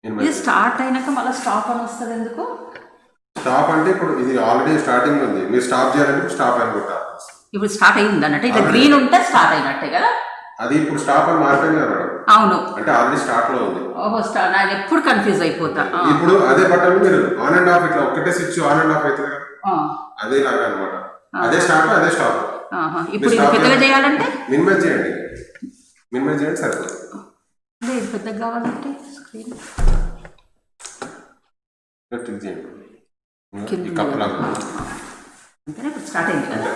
ఇది స్టార్ట్ అయినాక మళ్ళీ స్టాప్ అని వస్తుంది ఎందుకు? స్టాప్ అంటే ఇప్పుడు ఇది ఆల్రెడీ స్టార్టింగ్ ఉంది, మీరు స్టాప్ చేయాలంటే స్టాప్ అని కొట్టాలి. ఇప్పుడు స్టార్ట్ అయింది అన్నట్టు, ఇట్లా గ్రీన్ ఉంటే స్టార్ట్ అయినట్టే కదా. అది ఇప్పుడు స్టాప్ అని మారిపోయింది కదా. అవును, అంటే ఆల్రెడీ స్టార్ట్ లో ఉంది. ఓహో స్టార్ట్, నేను ఎప్పుడు కన్ఫ్యూజ్ అయిపోతా. ఇప్పుడు అదే బటన్ మీరు ఆన్ అండ్ ఆఫ్ ఇట్లా ఒకటే స్విచ్ ఆన్ అండ్ ఆఫ్ అవుతుంది కదా, అదే లాగా అనమాట. అదే స్టాప్ అదే స్టాప్. ఇప్పుడు ఇది పెద్దగా చేయాలంటే మినిమైజ్ చేయండి, మినిమైజ్ చేయండి సరిపోతుంది. లేదు పెద్దగా కావాలంటే స్క్రీన్ అంతేనా. ఇప్పుడు స్టార్ట్ అయింది కదా.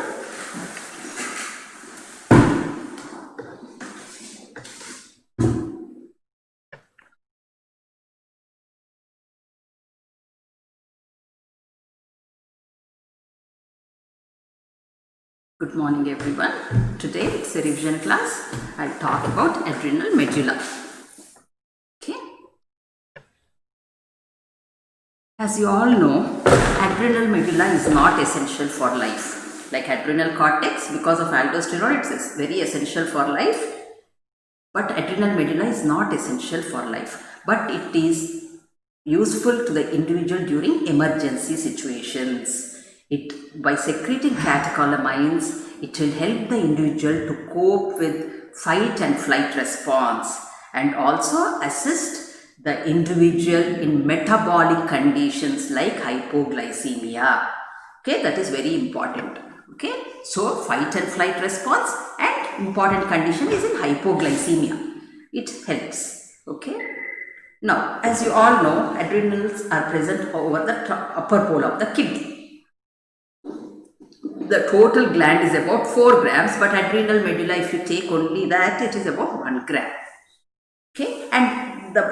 Good morning everyone. Today it's a revision class. I'll talk about adrenal medulla. Okay. As you all know, adrenal medulla is not essential for life. Like adrenal cortex, because of aldosterone, it's very essential for life. But adrenal medulla is not essential for life. But it is useful to the individual during emergency situations. By secreting catecholamines, it will help the individual to cope with fight and flight response and also assist the individual in metabolic conditions like hypoglycemia. Okay, that is very important. Okay, so fight and flight response and important condition is in hypoglycemia. It helps. Okay. Now, as you all know, adrenals are present over the upper pole of the kidney. The total gland is about 4 grams, but adrenal medulla, if you take only that, it is about 1 gram. Okay, and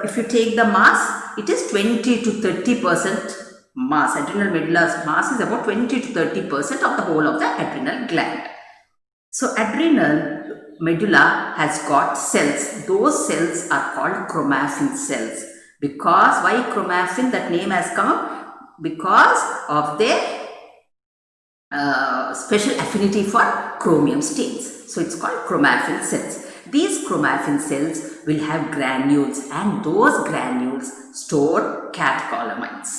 if you take the mass, it is 20 to 30% mass. Adrenal medulla's mass is about 20 to 30% of the whole of the adrenal gland. So adrenal medulla has got cells. Those cells are called chromaffin cells. Because why chromaffin? That name has come up because of their special affinity for chromium stains. So it's called chromaffin cells. These chromaffin cells will have granules, and those granules store catecholamines.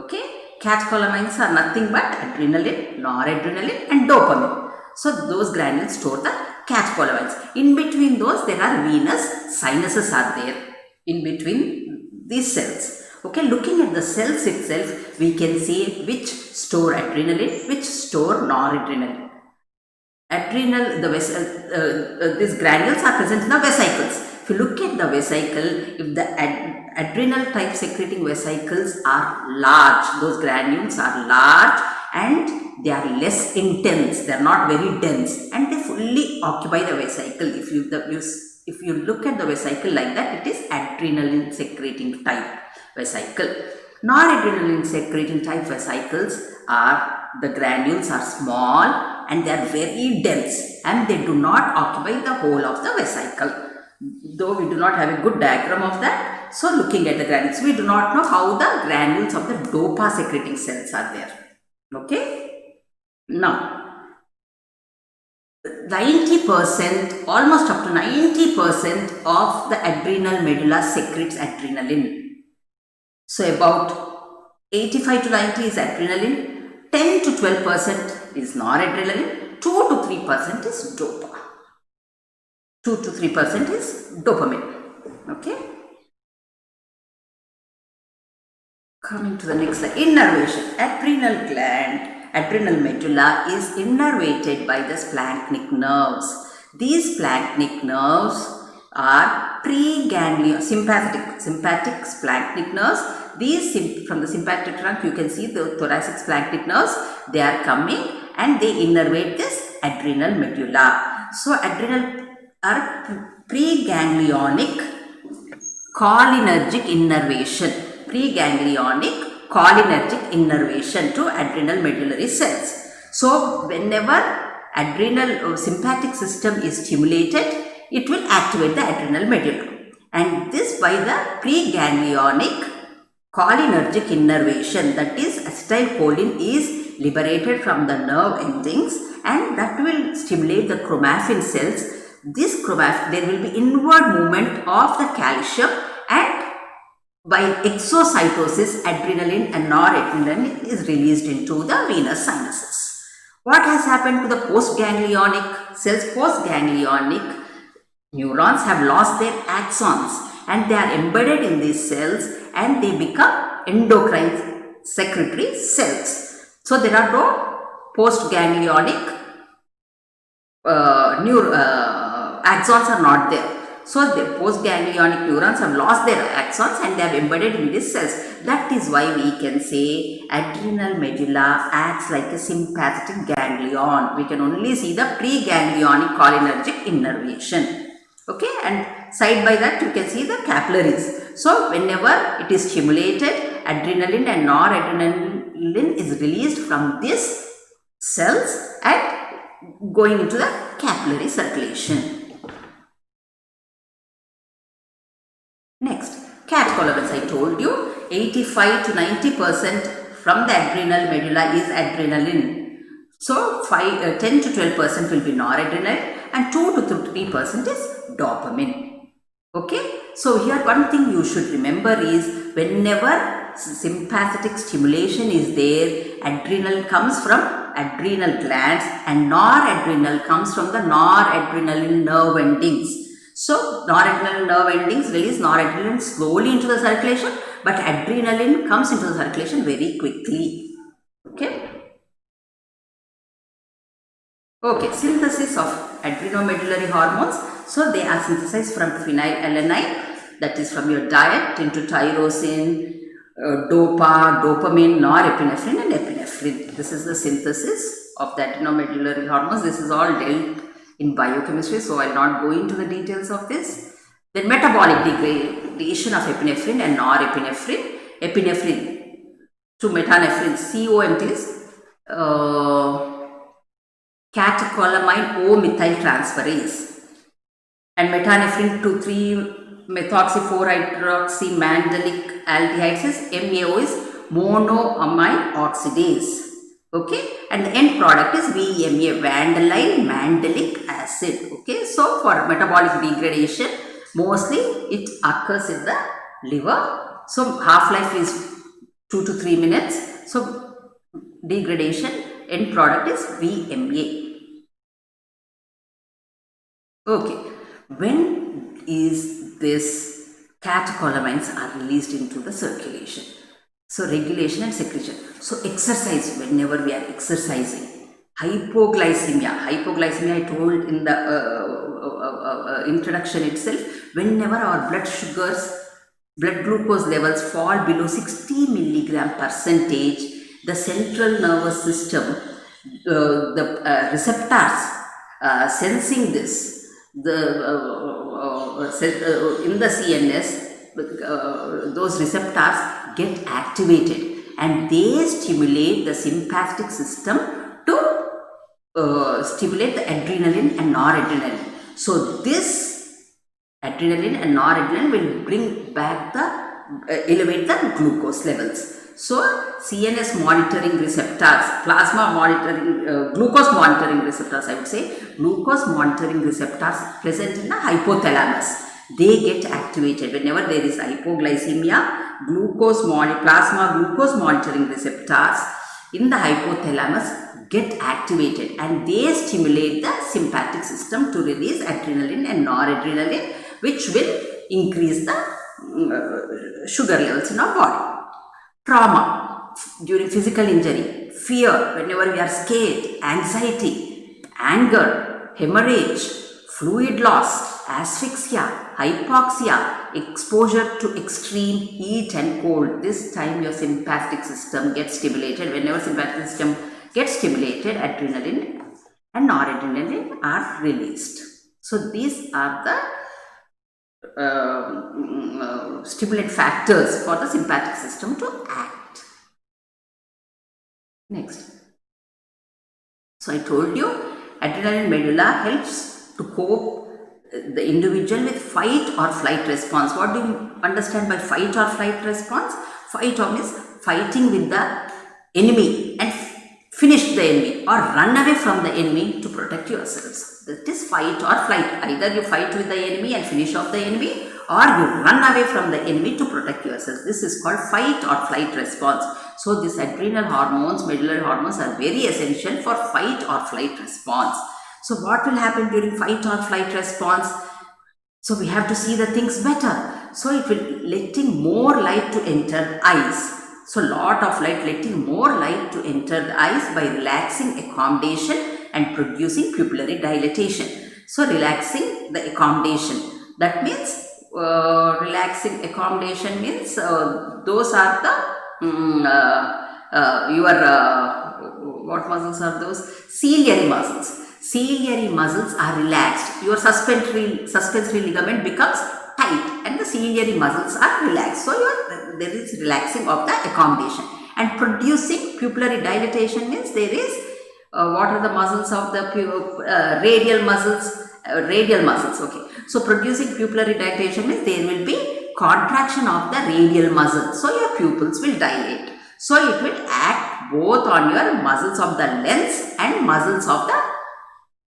Okay, catecholamines are nothing but adrenaline, noradrenaline and dopamine. So those granules store the catecholamines. In between those there are venous sinuses are there in between these cells. Okay, looking at the cells itself, we can see which store adrenaline, which store noradrenaline. Adrenal, these granules are present in the vesicles. If you look at the vesicle, if the adrenal type secreting vesicles are large, those granules are large and they are less intense, they are not very dense, and they fully occupy the vesicle. If you look at the vesicle like that, it is adrenaline secreting type vesicle. Noradrenaline secreting type vesicles are, the granules are small and they are very dense and they do not occupy the whole of the vesicle. Though we do not have a good diagram of that, so looking at the granules, we do not know how the granules of the dopa secreting cells are there. Okay. Now 90%, almost up to 90% of the adrenal medulla secretes adrenaline. So about 85 to 90 is adrenaline, 10 to 12% is noradrenaline, 2 to 3% is dopa. 2 to 3% is dopamine. Okay. Coming to the next slide, innervation. Adrenal gland, adrenal medulla is innervated by the splanchnic nerves. These splanchnic nerves are preganglion, sympathetic splanchnic nerves. These from the sympathetic trunk, you can see the thoracic splanchnic nerves, they are coming and they innervate this adrenal medulla. So adrenal are preganglionic cholinergic innervation. Preganglionic cholinergic innervation to adrenal medullary cells. So whenever adrenal sympathetic system is stimulated, it will activate the adrenal medulla, and this by the preganglionic cholinergic innervation, that is acetylcholine is liberated from the nerve endings and that will stimulate the chromaffin cells. This chromaffin, there will be inward movement of the calcium and by exocytosis, adrenaline and noradrenaline is released into the venous sinuses. What has happened to the postganglionic cells? Postganglionic neurons have lost their axons and they are embedded in these cells and they become endocrine secretory cells. So there are no postganglionic axons are not there. So the postganglionic neurons have lost their axons and they are embedded in these cells. That is why we can say adrenal medulla acts like a sympathetic ganglion. We can only see the preganglionic cholinergic innervation. Okay, and side by that you can see the capillaries. So whenever it is stimulated, adrenaline and noradrenaline is released from these cells and going into the capillary circulation. Next, catecholamines. I told you 85 to 90% from the adrenal medulla is adrenaline. So 10 to 12% will be noradrenaline and 2 to 3% is dopamine. Okay, so here one thing you should remember is whenever sympathetic stimulation is there, adrenal comes from adrenal glands and noradrenal comes from the noradrenaline nerve endings. So noradrenaline nerve endings release noradrenaline slowly into the circulation, but adrenaline comes into the circulation very quickly. Okay. Okay, synthesis of adrenomedullary hormones. So they are synthesized from phenylalanine, that is from your diet, into tyrosine, dopamine, norepinephrine and epinephrine. This is the synthesis of the adrenomedullary hormones. This is all dealt in biochemistry, so I will not go into the details of this. Then metabolic degradation of epinephrine and norepinephrine. Epinephrine to metanephrine, COMT is catecholamine O-methyltransferase, and metanephrine to 3-methoxy-4-hydroxymandelic aldehydes is MAO is monoamine oxidase. Okay, and the end product is VMA, vanillin mandelic acid. Okay, so for metabolic degradation, mostly it occurs in the liver. So half-life is 2 to 3 minutes. So degradation, end product is VMA. Okay, when is this catecholamines are released into the circulation? So regulation and secretion. So exercise, whenever we are exercising. Hypoglycemia I told in the introduction itself, whenever our blood glucose levels fall below 60 milligram percentage, the central nervous system, the receptors sensing this, in the CNS, those receptors get activated and they stimulate the sympathetic system to stimulate the adrenaline and noradrenaline. So this adrenaline and noradrenaline will bring back the elevate the glucose levels. So CNS monitoring receptors, plasma monitoring, glucose monitoring receptors, I would say, glucose monitoring receptors present in the hypothalamus. They get activated whenever there is hypoglycemia. Plasma glucose monitoring receptors in the hypothalamus get activated and they stimulate the sympathetic system to release adrenaline and noradrenaline, which will increase the sugar levels in our body. Trauma during physical injury, fear whenever we are scared, anxiety, anger, hemorrhage, fluid loss, asphyxia, hypoxia, exposure to extreme heat and cold. This time your sympathetic system gets stimulated. Whenever sympathetic system gets stimulated, adrenaline and noradrenaline are released. So these are the stimulant factors for the sympathetic system to act. Next. So I told you adrenal medulla helps to cope the individual with fight or flight response. What do you understand by fight or flight response? Fight means fighting with the enemy and finish the enemy or run away from the enemy to protect yourselves. That is fight or flight. Either you fight with the enemy and finish off the enemy, or you run away from the enemy to protect yourself. This is called fight or flight response. So these adrenal hormones, medullary hormones are very essential for fight or flight response. So what will happen during fight or flight response? So we have to see the things better. So it will letting more light to enter eyes. So lot of light, letting more light to enter the eyes by relaxing accommodation and producing pupillary dilatation. So relaxing the accommodation. That means relaxing accommodation means those are the what muscles are those? Ciliary muscles. Ciliary muscles are relaxed. Your suspensory ligament becomes tight and the ciliary muscles are relaxed. So there is relaxing of the accommodation. And producing pupillary dilatation means there is what are the muscles of the radial muscles? Radial muscles, okay. So producing pupillary dilatation means there will be contraction of the radial muscle. So your pupils will dilate. So it will act both on your muscles of the lens and muscles of the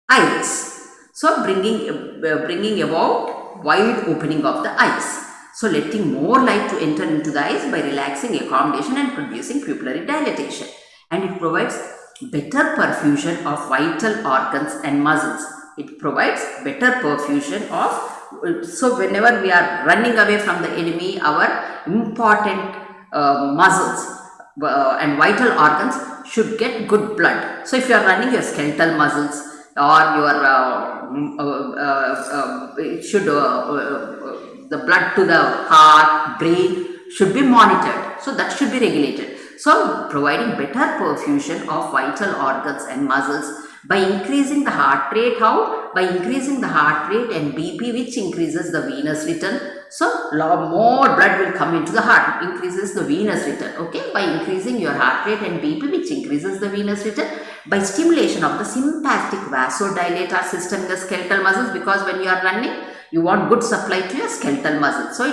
eyes. So bringing about wide opening of the eyes. So letting more light to enter into the eyes by relaxing accommodation and producing pupillary dilatation. And it provides better perfusion of vital organs and muscles. It provides better perfusion of, so whenever we are running away from the enemy, our important muscles and vital organs should get good blood. So if you are running your skeletal muscles or your the blood to the heart, brain should be monitored. So that should be regulated. So providing better perfusion of vital organs and muscles by increasing the heart rate. How? By increasing the heart rate and BP, which increases the venous return. So more blood will come into the heart, increases the venous return. Okay, by increasing your heart rate and BP, which increases the venous return, by stimulation of the sympathetic vasodilator system in the skeletal muscles, because when you are running, you want good supply to your skeletal muscles. So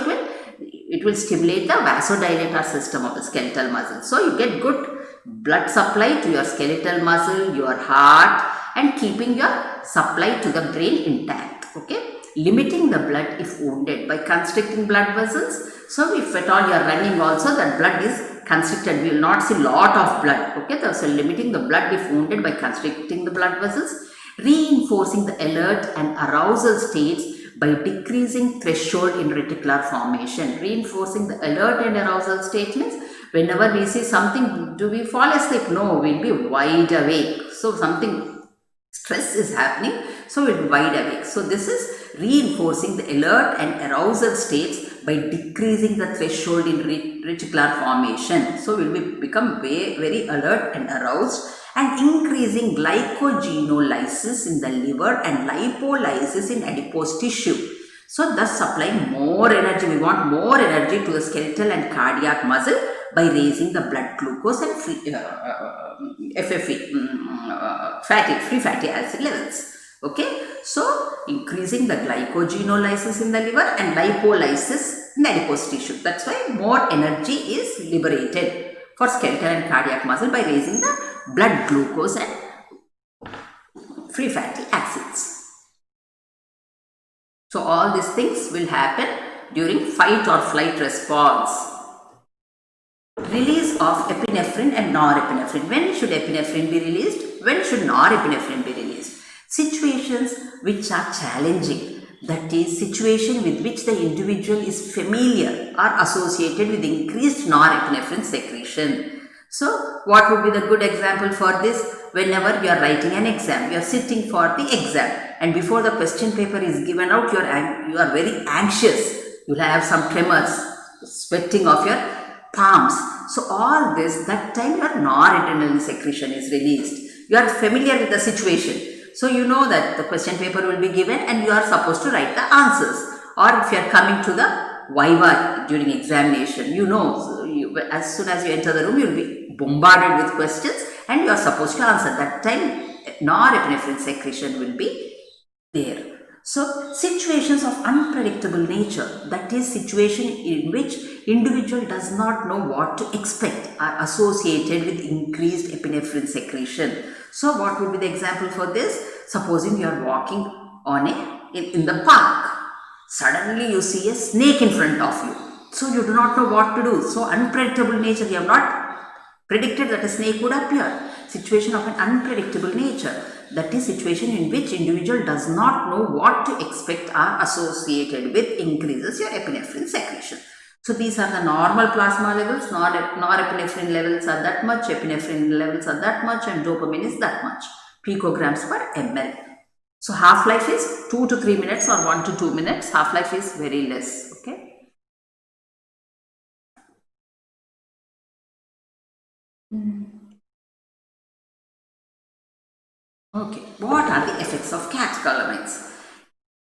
it will stimulate the vasodilator system of the skeletal muscle. So you get good blood supply to your skeletal muscle, your heart, and keeping your supply to the brain intact. Okay. Limiting the blood if wounded by constricting blood vessels. So if at all you are running also, that blood is constricted. We will not see lot of blood. Okay. So limiting the blood if wounded by constricting the blood vessels. Reinforcing the alert and arousal states by decreasing threshold in reticular formation. Reinforcing the alert and arousal state means whenever we see something, do we fall asleep? No, we'll be wide awake. So something stress is happening, so we'll be wide awake. So this is reinforcing the alert and arousal states by decreasing the threshold in reticular formation. So we'll become very alert and aroused, and increasing glycogenolysis in the liver and lipolysis in adipose tissue. So thus supplying more energy. We want more energy to the skeletal and cardiac muscle by raising the blood glucose and free fatty acid levels. Okay, so increasing the glycogenolysis in the liver and lipolysis in the adipose tissue. That's why more energy is liberated for skeletal and cardiac muscle by raising the blood glucose and free fatty acids. So all these things will happen during fight or flight response. Release of epinephrine and norepinephrine. When should epinephrine be released? When should norepinephrine be released? Situations which are challenging, that is, situation with which the individual is familiar, are associated with increased norepinephrine secretion. So what would be the good example for this? Whenever you are writing an exam, you are sitting for the exam, and before the question paper is given out, you are very anxious. You will have some tremors, sweating of your palms. So all this, that time your noradrenaline secretion is released. You are familiar with the situation. So you know that the question paper will be given and you are supposed to write the answers. Or if you are coming to the viva during examination, you know, so as soon as you enter the room, you will be bombarded with questions and you are supposed to answer. That time norepinephrine secretion will be there. So situations of unpredictable nature, that is, situation in which individual does not know what to expect, are associated with increased epinephrine secretion. So what would be the example for this? Supposing you are walking on in the park. Suddenly you see a snake in front of you. So you do not know what to do. So unpredictable nature, you have not predicted that a snake would appear. Situation of an unpredictable nature. That is situation in which individual does not know what to expect are associated with increases your epinephrine secretion. So these are the normal plasma levels, norepinephrine levels are that much, epinephrine levels are that much, and dopamine is that much, picograms per ml. So half-life is 2 to 3 minutes or 1 to 2 minutes. Half-life is very less. Okay. Okay. What are the effects of catecholamines?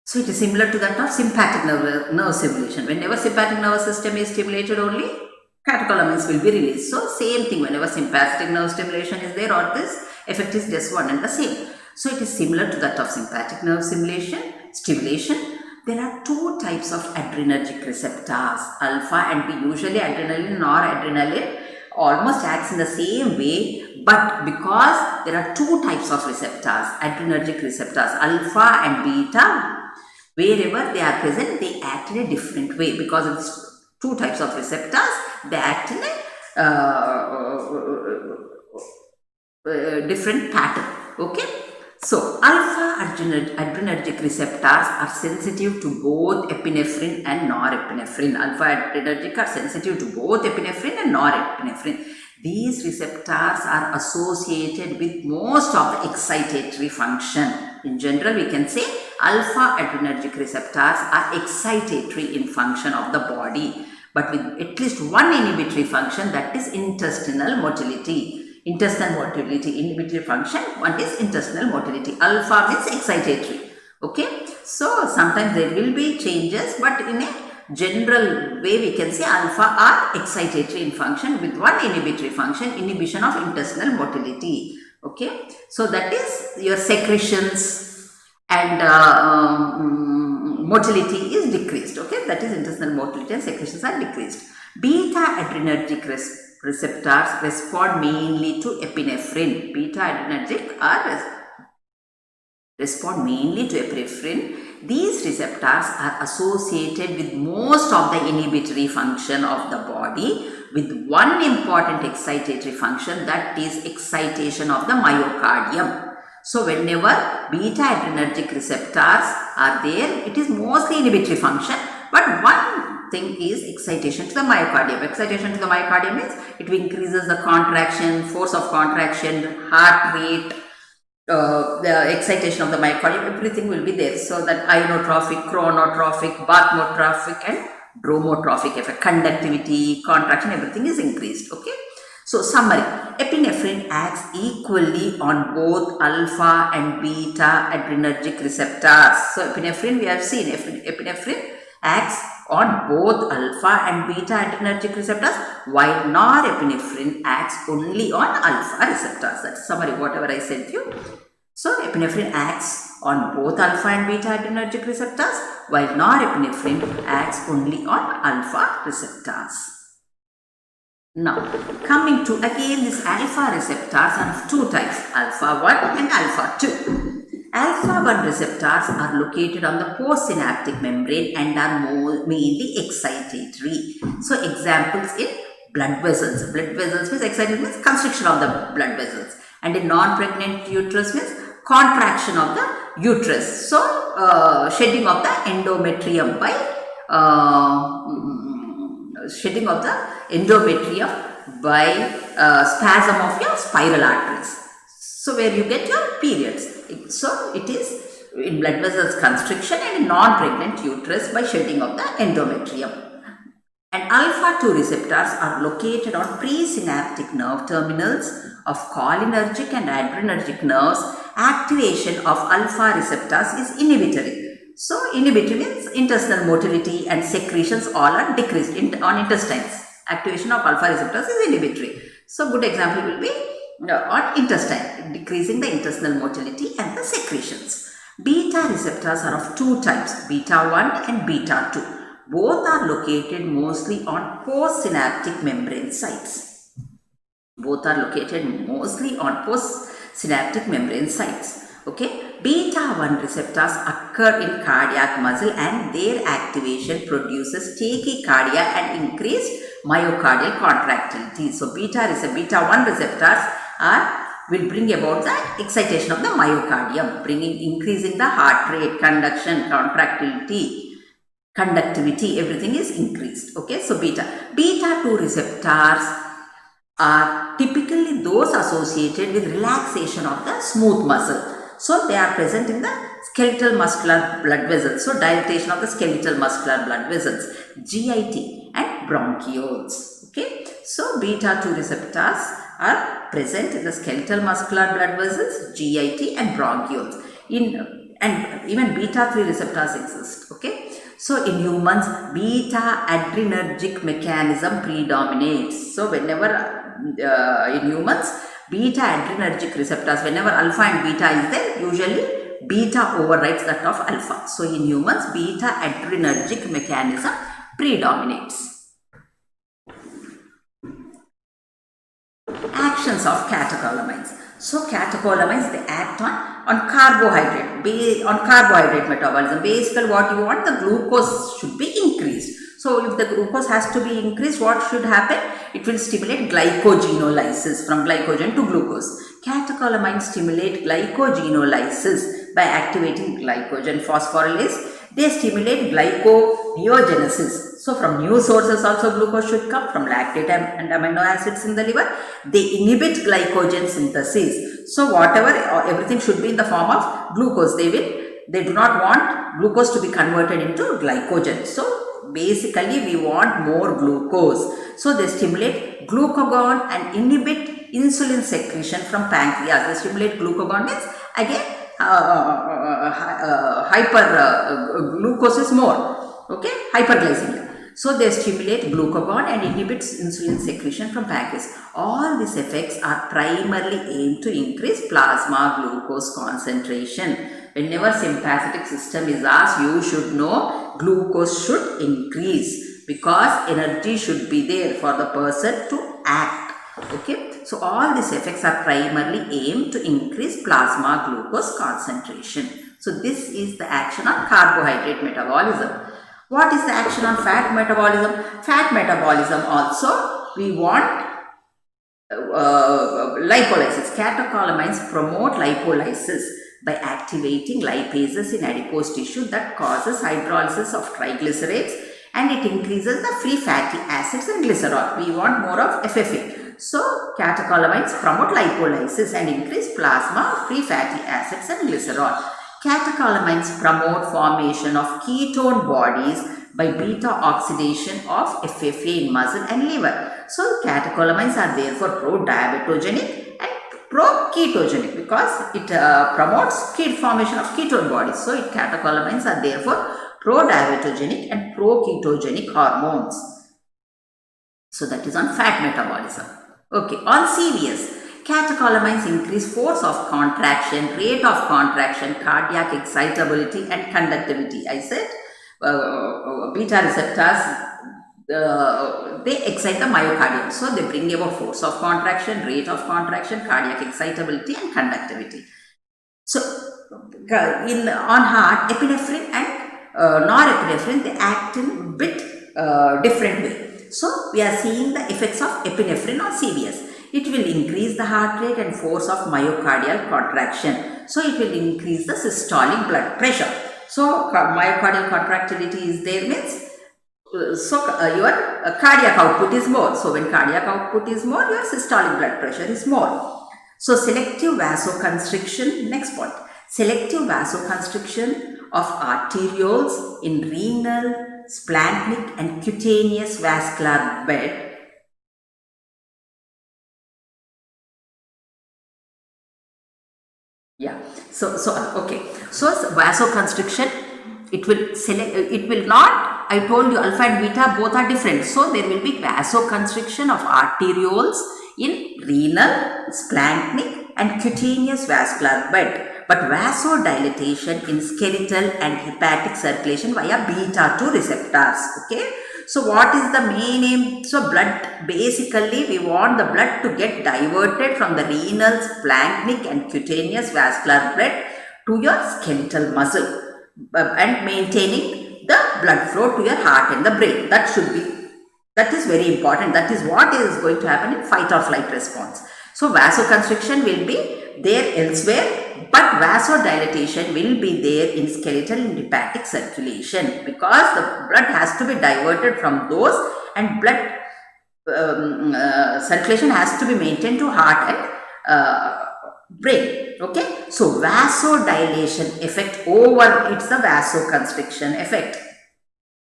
So it is similar to that of sympathetic nerve stimulation. Whenever sympathetic nervous system is stimulated only, catecholamines will be released. So same thing, whenever sympathetic nerve stimulation is there, or this effect is just one and the same. So it is similar to that of sympathetic nerve stimulation. There are two types of adrenergic receptors, alpha and beta. Usually adrenaline or adrenaline almost acts in the same way, but because there are two types of receptors, adrenergic receptors, alpha and beta, wherever they are present, they act in a different way. Because of these two types of receptors, they act in a different pattern. Okay. So, alpha adrenergic receptors are sensitive to both epinephrine and norepinephrine. Alpha adrenergic are sensitive to both epinephrine and norepinephrine. These receptors are associated with most of the excitatory function. In general, we can say alpha adrenergic receptors are excitatory in function of the body, but with at least one inhibitory function, that is intestinal motility. Inhibitory function, one is intestinal motility. Alpha means excitatory. Okay, so sometimes there will be changes, but in a general way we can say alpha are excitatory in function with one inhibitory function, inhibition of intestinal motility. Okay, so that is your secretions and motility is decreased. Okay, that is intestinal motility and secretions are decreased. Beta adrenergic receptors respond mainly to epinephrine. Beta adrenergic respond mainly to epinephrine. These receptors are associated with most of the inhibitory function of the body, with one important excitatory function, that is excitation of the myocardium. So whenever beta adrenergic receptors are there, it is mostly inhibitory function, but one thing is excitation to the myocardium. Excitation to the myocardium means it increases the contraction, force of contraction, heart rate, the excitation of the myocardium, everything will be there. So that ionotrophic, chronotrophic, bathmotrophic and dromotrophic effect, conductivity, contraction, everything is increased. Okay. So summary, epinephrine acts equally on both alpha and beta adrenergic receptors. So epinephrine, we have seen epinephrine acts on both alpha and beta adrenergic receptors, while norepinephrine acts only on alpha receptors. That's summary, whatever I said to you. So epinephrine acts on both alpha and beta adrenergic receptors, while norepinephrine acts only on alpha receptors. Now, coming to again this alpha receptors are of two types, alpha 1 and alpha 2. Alpha 1 receptors are located on the postsynaptic membrane and are mainly excitatory. So, examples in blood vessels. Blood vessels means excitatory means constriction of the blood vessels, and in non-pregnant uterus means contraction of the uterus. So, shedding of the endometrium by spasm of your spiral arteries. So where you get your periods. So it is in blood vessels constriction, and in non-pregnant uterus by shedding of the endometrium. And alpha 2 receptors are located on presynaptic nerve terminals of cholinergic and adrenergic nerves. Activation of alpha receptors is inhibitory. So inhibitory means intestinal motility and secretions all are decreased on intestines. Activation of alpha receptors is inhibitory. So good example will be on intestine, decreasing the intestinal motility and the secretions. Beta receptors are of two types, beta 1 and beta 2. Both are located mostly on postsynaptic membrane sites. Both are located mostly on postsynaptic membrane sites. Okay, beta 1 receptors occur in cardiac muscle and their activation produces tachycardia and increased myocardial contractility. So beta 1 receptors will bring about the excitation of the myocardium, increasing the heart rate, conduction, contractility, conductivity, everything is increased. Okay, so beta 2 receptors are typically those associated with relaxation of the smooth muscle. So they are present in the skeletal muscular blood vessels. So dilatation of the skeletal muscular blood vessels, GIT and bronchioles. Okay, so beta 2 receptors are present in the skeletal muscular blood vessels, GIT and bronchioles. And even beta 3 receptors exist. Okay, so in humans, beta adrenergic mechanism predominates. So whenever in humans, beta adrenergic receptors, whenever alpha and beta is there, usually beta overrides that of alpha. So in humans, beta adrenergic mechanism predominates. Actions of catecholamines. So catecholamines, they act on carbohydrate metabolism. Basically what you want, the glucose should be increased. So if the glucose has to be increased, what should happen? It will stimulate glycogenolysis from glycogen to glucose. Catecholamines stimulate glycogenolysis by activating glycogen phosphorylase. They stimulate glyconeogenesis. So from new sources also glucose should come, from lactate and amino acids in the liver. They inhibit glycogen synthesis. So everything should be in the form of glucose. They do not want glucose to be converted into glycogen. So basically we want more glucose. So they stimulate glucagon and inhibit insulin secretion from pancreas. They stimulate glucagon means again glucose is more. Okay, hyperglycemia. So they stimulate glucagon and inhibits insulin secretion from pancreas. All these effects are primarily aimed to increase plasma glucose concentration. Whenever sympathetic system is asked, you should know glucose should increase because energy should be there for the person to act. Okay, so all these effects are primarily aimed to increase plasma glucose concentration. So this is the action on carbohydrate metabolism. What is the action on fat metabolism? Fat metabolism also we want lipolysis. Catecholamines promote lipolysis by activating lipases in adipose tissue that causes hydrolysis of triglycerides, and it increases the free fatty acids and glycerol. We want more of FFA. So catecholamines promote lipolysis and increase plasma of free fatty acids and glycerol. Catecholamines promote formation of ketone bodies by beta oxidation of FFA in muscle and liver. So catecholamines are therefore pro-diabetogenic and pro-ketogenic because it promotes formation of ketone bodies. So catecholamines are therefore pro-diabetogenic and pro-ketogenic hormones. So that is on fat metabolism. Okay, on CVS. Catecholamines increase force of contraction, rate of contraction, cardiac excitability and conductivity. I said beta receptors, they excite the myocardium. So they bring about force of contraction, rate of contraction, cardiac excitability and conductivity. So on heart, epinephrine and norepinephrine, they act in a bit different way. So we are seeing the effects of epinephrine on CVS. It will increase the heart rate and force of myocardial contraction. So it will increase the systolic blood pressure. So myocardial contractility is there means your cardiac output is more. So when cardiac output is more, your systolic blood pressure is more. So selective vasoconstriction, next point. Selective vasoconstriction of arterioles in renal, splanchnic and cutaneous vascular bed So vasoconstriction, it will not, I told you alpha and beta both are different. So there will be vasoconstriction of arterioles in renal, splanchnic and cutaneous vascular bed, but vasodilatation in skeletal and hepatic circulation via beta 2 receptors. Okay. So what is the main aim? So blood, basically we want the blood to get diverted from the renal, splanchnic and cutaneous vascular bed to your skeletal muscle and maintaining the blood flow to your heart and the brain. That is very important. That is what is going to happen in fight or flight response. So vasoconstriction will be there elsewhere, but vasodilatation will be there in skeletal and hepatic circulation, because the blood has to be diverted from those, and blood circulation has to be maintained to heart and brain. Okay, so vasodilation effect it's the vasoconstriction effect.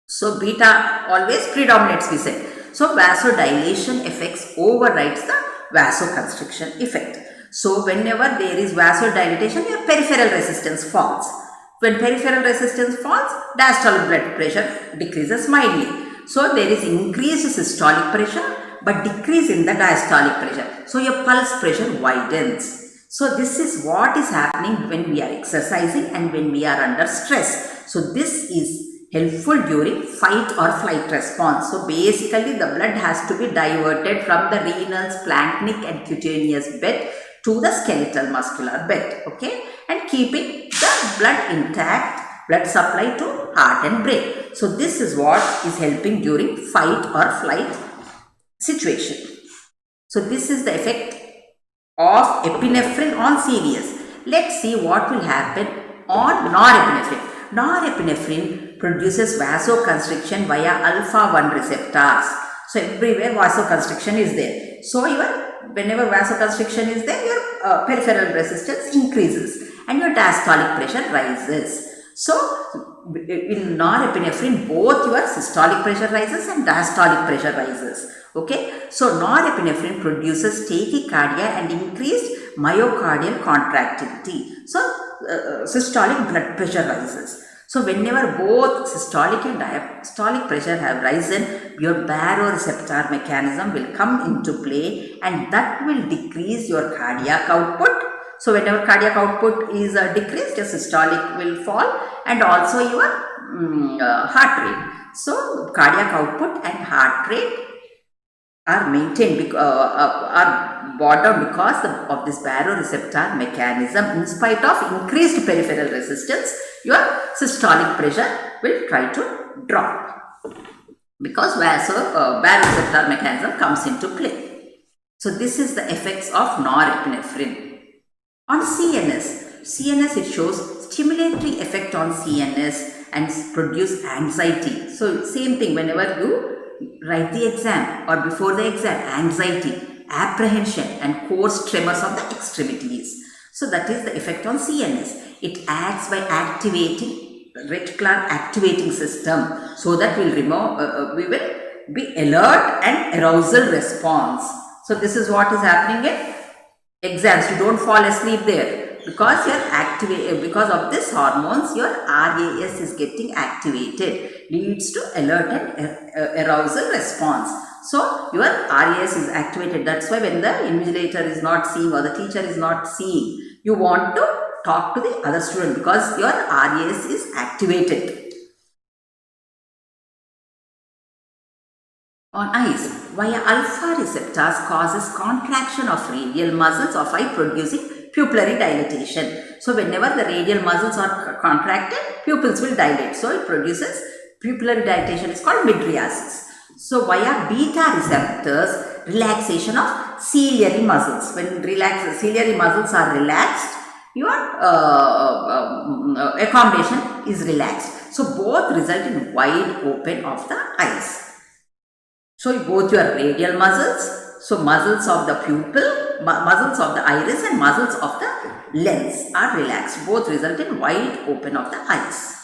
So beta always predominates, we said. So vasodilation effects overrides the vasoconstriction effect. So whenever there is vasodilatation, your peripheral resistance falls. When peripheral resistance falls, diastolic blood pressure decreases mildly. So there is increased systolic pressure but decrease in the diastolic pressure. So your pulse pressure widens. So this is what is happening when we are exercising and when we are under stress. So this is helpful during fight or flight response. So basically the blood has to be diverted from the renal, splanchnic and cutaneous bed to the skeletal muscular bed. Okay, and keeping the blood intact, blood supply to heart and brain. So this is what is helping during fight or flight situation. So this is the effect of epinephrine on CVS. Let's see what will happen on norepinephrine. Norepinephrine produces vasoconstriction via alpha-1 receptors. So everywhere vasoconstriction is there. So whenever vasoconstriction is there, your peripheral resistance increases and your diastolic pressure rises. So in norepinephrine, both your systolic pressure rises and diastolic pressure rises. Okay, so norepinephrine produces tachycardia and increased myocardial contractility. So systolic blood pressure rises. So whenever both systolic and diastolic pressure have risen, your baroreceptor mechanism will come into play, and that will decrease your cardiac output. So whenever cardiac output is decreased, your systolic will fall and also your heart rate. So cardiac output and heart rate are maintained, are brought down because of this baroreceptor mechanism. In spite of increased peripheral resistance, your systolic pressure will try to drop because baroreceptor mechanism comes into play. So this is the effects of norepinephrine. On CNS it shows stimulatory effect on CNS and produce anxiety. So same thing, whenever you write the exam or before the exam, anxiety, apprehension and coarse tremors of the extremities. So that is the effect on CNS. It acts by activating reticular activating system, so that we will be alert and arousal response. So this is what is happening in exams. You don't fall asleep there because because of this hormones, your RAS is getting activated, leads to alert and arousal response. So your RAS is activated. That's why when the invigilator is not seeing or the teacher is not seeing, you want to talk to the other student because your RAS is activated. On eyes, via alpha receptors causes contraction of radial muscles of eye, producing pupillary dilatation. So whenever the radial muscles are contracted, pupils will dilate. So it produces pupillary dilatation. It's called mydriasis. So via beta receptors, relaxation of ciliary muscles. When ciliary muscles are relaxed, your accommodation is relaxed. So both result in wide open of the eyes. So both your radial muscles, so muscles of the pupil, muscles of the iris and muscles of the lens are relaxed. Both result in wide open of the eyes.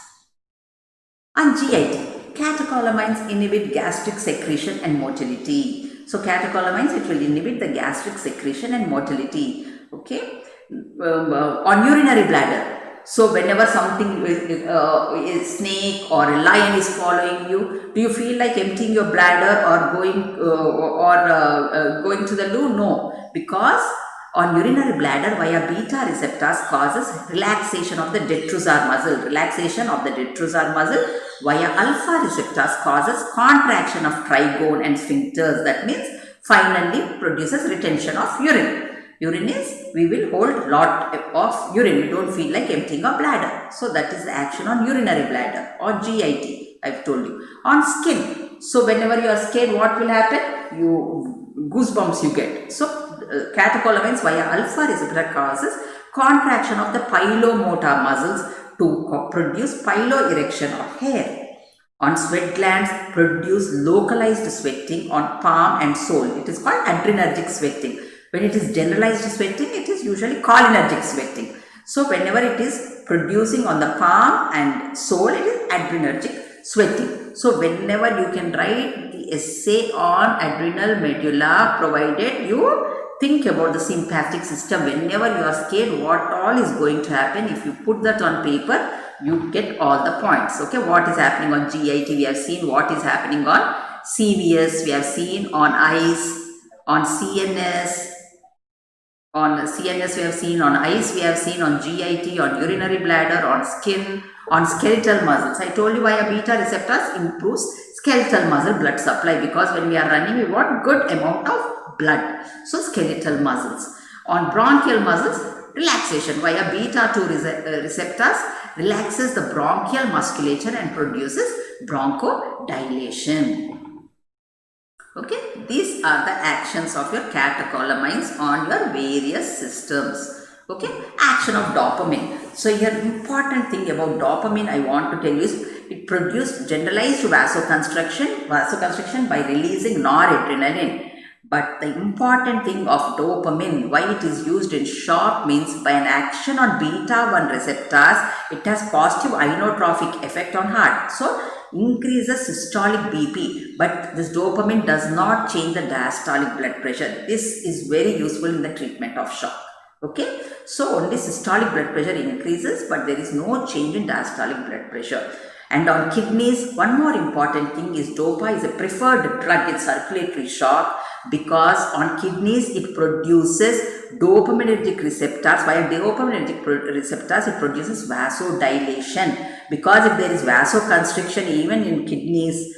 On GIT, catecholamines inhibit gastric secretion and motility. So catecholamines, it will inhibit the gastric secretion and motility. Okay. On urinary bladder. So whenever something a snake or a lion is following you, do you feel like emptying your bladder or going to the loo? No, because on urinary bladder via beta receptors causes relaxation of the detrusor muscle. Relaxation of the detrusor muscle via alpha receptors causes contraction of trigone and sphincters. That means finally produces retention of urine. Urine is, we will hold lot of urine. We don't feel like emptying our bladder. So that is the action on urinary bladder or GIT, I've told you. On skin. So whenever you are scared, what will happen? Goosebumps you get. So catecholamines via alpha receptor causes contraction of the pilomotor muscles to produce piloerection of hair. On sweat glands, produce localized sweating on palm and sole. It is called adrenergic sweating. When it is generalized sweating, it is usually cholinergic sweating. So whenever it is producing on the palm and sole, it is adrenergic sweating. So whenever you can write the essay on adrenal medulla, provided you think about the sympathetic system. Whenever you are scared, what all is going to happen, if you put that on paper, you get all the points. Okay, what is happening on GIT, we have seen. What is happening on CVS, we have seen. On eyes, on CNS, we have seen. On eyes we have seen. On GIT, on urinary bladder, on skin, on skeletal muscles. I told you via beta receptors improves skeletal muscle blood supply, because when we are running we want good amount of blood. So skeletal muscles. On bronchial muscles, relaxation via beta 2 receptors relaxes the bronchial musculature and produces bronchodilation. Okay, these are the actions of your catecholamines on your various systems. Okay, action of dopamine. So here important thing about dopamine I want to tell you is it produces generalized vasoconstriction by releasing noradrenaline. But the important thing of dopamine, why it is used in short, means by an action on beta 1 receptors, it has positive inotropic effect on heart. So increases systolic BP, but this dopamine does not change the diastolic blood pressure. This is very useful in the treatment of shock. Okay, so only systolic blood pressure increases, but there is no change in diastolic blood pressure. And on kidneys, one more important thing is dopa is a preferred drug in circulatory shock, because on kidneys it produces dopaminergic receptors. Via dopaminergic receptors it produces vasodilation, because if there is vasoconstriction even in kidneys,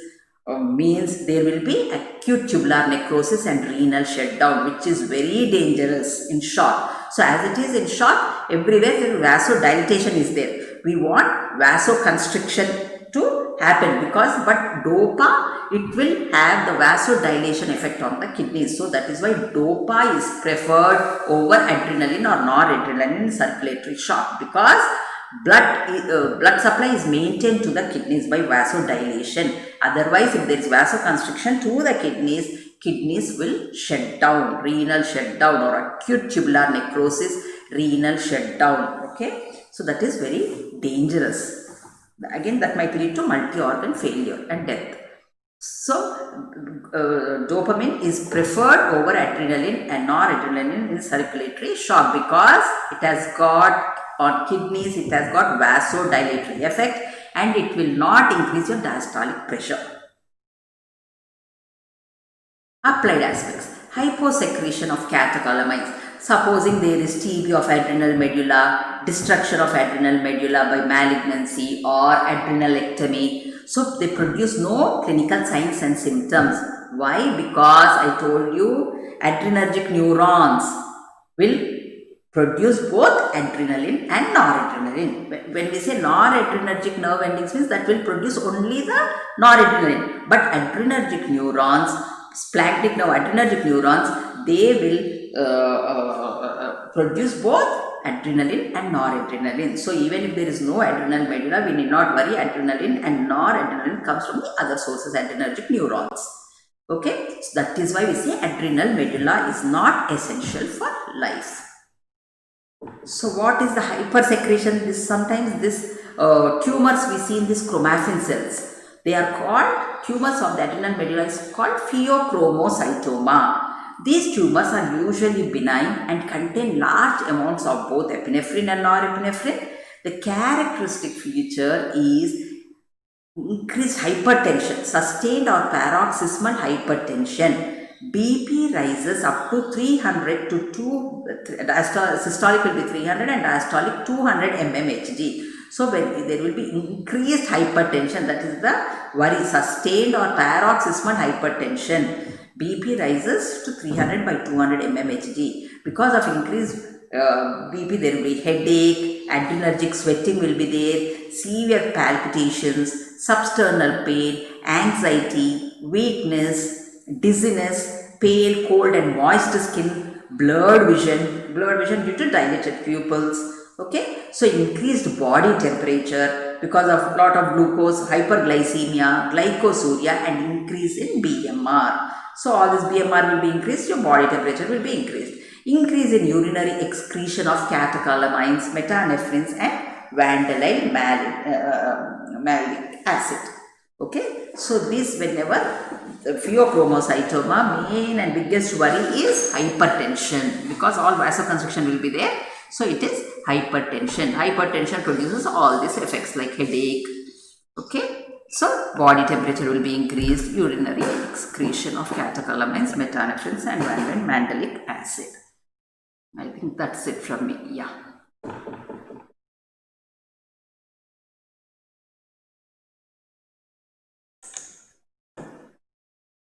means there will be acute tubular necrosis and renal shutdown, which is very dangerous in shock. So as it is in shock, everywhere vasodilatation is there. We want vasoconstriction to happen, but dopa, it will have the vasodilation effect on the kidneys. So that is why dopa is preferred over adrenaline or noradrenaline in circulatory shock, because blood supply is maintained to the kidneys by vasodilation. Otherwise, if there is vasoconstriction to the kidneys will shut down, renal shutdown, or acute tubular necrosis, renal shutdown. Okay, so that is very dangerous. Again, that might lead to multi-organ failure and death. So dopamine is preferred over adrenaline and noradrenaline in circulatory shock, because it has got, on kidneys it has got vasodilatory effect, and it will not increase your diastolic pressure. Applied aspects. Hypersecretion of catecholamines. Supposing there is TB of adrenal medulla, destruction of adrenal medulla by malignancy or adrenalectomy. So they produce no clinical signs and symptoms. Why? Because I told you adrenergic neurons will produce both adrenaline and noradrenaline. When we say noradrenergic nerve endings, means that will produce only the noradrenaline. But adrenergic neurons, splanchnic nerve adrenergic neurons, they will produce both adrenaline and noradrenaline. So even if there is no adrenal medulla, we need not worry. Adrenaline and noradrenaline comes from the other sources, adrenergic neurons. Okay, so that is why we say adrenal medulla is not essential for life. So what is the hypersecretion? Sometimes this tumors we see in these chromaffin cells. They are called, tumors of the adrenal medulla is called pheochromocytoma. These tumors are usually benign and contain large amounts of both epinephrine and norepinephrine. The characteristic feature is increased hypertension, sustained or paroxysmal hypertension. BP rises up to 300 to 2, systolic will be 300 and diastolic 200 mmHg. So when there will be increased hypertension, that is the worry, sustained or paroxysmal hypertension. BP rises to 300 by 200 mmHg. Because of increased BP, there will be headache, adrenergic sweating will be there, severe palpitations, substernal pain, anxiety, weakness, dizziness, pale, cold and moist skin, blurred vision due to dilated pupils. Okay, so increased body temperature because of lot of glucose, hyperglycemia, glycosuria and increase in BMR. So all this BMR will be increased, your body temperature will be increased. Increase in urinary excretion of catecholamines, metanephrines and vanillin malic acid. Okay, so this whenever the pheochromocytoma, main and biggest worry is hypertension, because all vasoconstriction will be there. So it is hypertension. Hypertension produces all these effects like headache. Okay, so body temperature will be increased, urinary excretion of catecholamines, metanephrines and vanillin malic acid. I think that's it from me. Yeah.